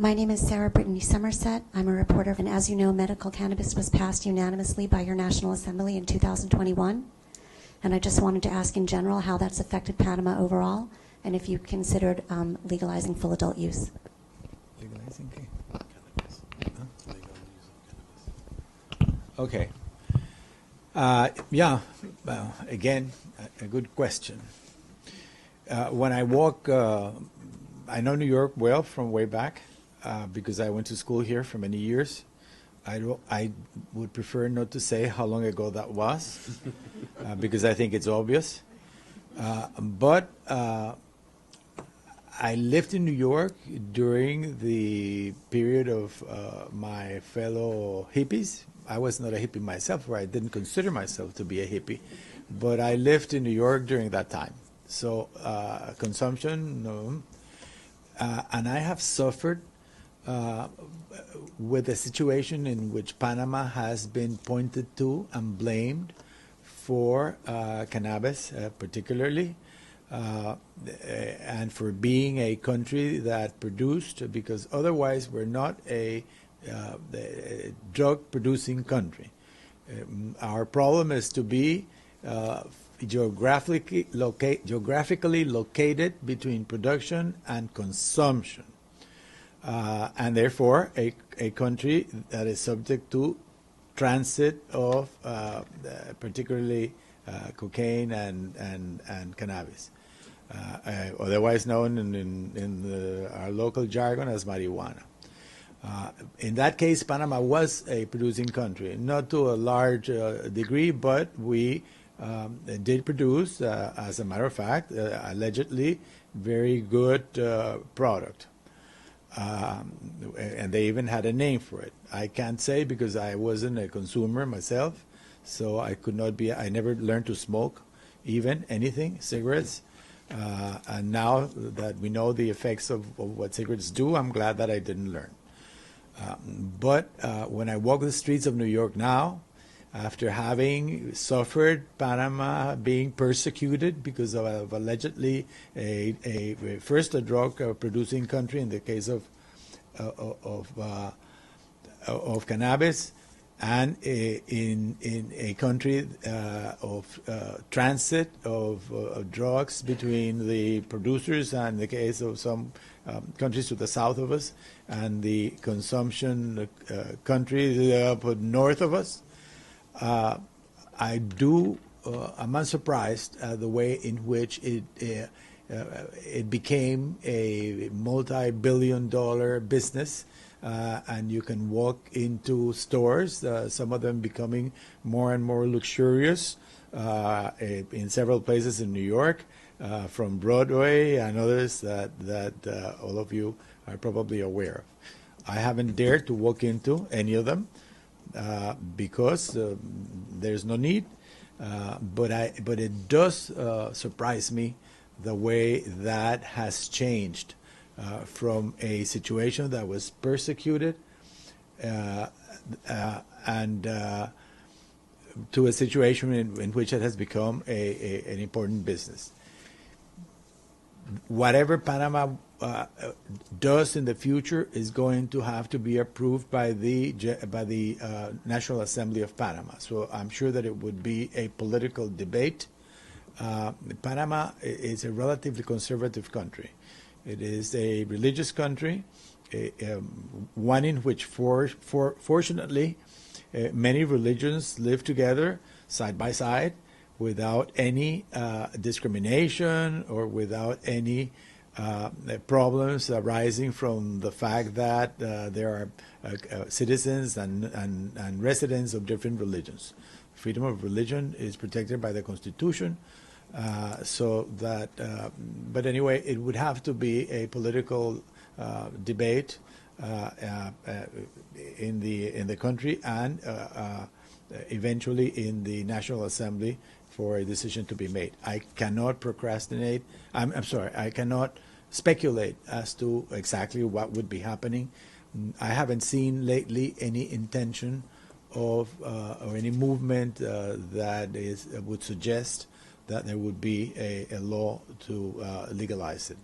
My name is Sara Brittany Somerset. I'm a reporter, and as you know, medical cannabis was passed unanimously by your National Assembly in 2021. And I just wanted to ask in general how that's affected Panama overall, and if you considered legalizing full adult use. Legalizing cannabis. Okay. Yeah, well, again, a good question. When I walk, I know New York well from way back because I went to school here for many years. I would prefer not to say how long ago that was because I think it's obvious. But I lived in New York during the period of my fellow hippies. I was not a hippie myself, or I didn't consider myself to be a hippie, but I lived in New York during that time. So consumption, no. And I have suffered with a situation in which Panama has been pointed to and blamed for cannabis, particularly, and for being a country that produced, because otherwise we're not a drug-producing country. Our problem is to be geographically located between production and consumption, and therefore a country that is subject to transit of particularly cocaine and cannabis, otherwise known in our local jargon as marijuana. In that case, Panama was a producing country, not to a large degree, but we did produce, as a matter of fact, allegedly very good product. And they even had a name for it. I can't say because I wasn't a consumer myself, so I could not be, I never learned to smoke, even anything, cigarettes. And now that we know the effects of what cigarettes do, I'm glad that I didn't learn. But when I walk the streets of New York now, after having suffered Panama being persecuted because of allegedly first a drug producing country in the case of cannabis, and in a country of transit of drugs between the producers and the case of some countries to the south of us and the consumption countries up north of us. I'm unsurprised at the way in which it became a multi-billion-dollar business, and you can walk into stores, some of them becoming more and more luxurious in several places in New York, from Broadway and others that all of you are probably aware of. I haven't dared to walk into any of them. Because there's no need, but it does surprise me the way that has changed from a situation that was persecuted and to a situation in which it has become an important business. Whatever Panama does in the future is going to have to be approved by the National Assembly of Panama. So I'm sure that it would be a political debate. Panama is a relatively conservative country. It is a religious country, one in which, fortunately, many religions live together side by side without any discrimination or without any problems arising from the fact that there are citizens and residents of different religions. Freedom of religion is protected by the Constitution, so that. But anyway, it would have to be a political debate in the country and eventually in the National Assembly for a decision to be made. I cannot procrastinate. I'm sorry. I cannot speculate as to exactly what would be happening. I haven't seen lately any intention of or any movement that would suggest that there would be a law to legalize it.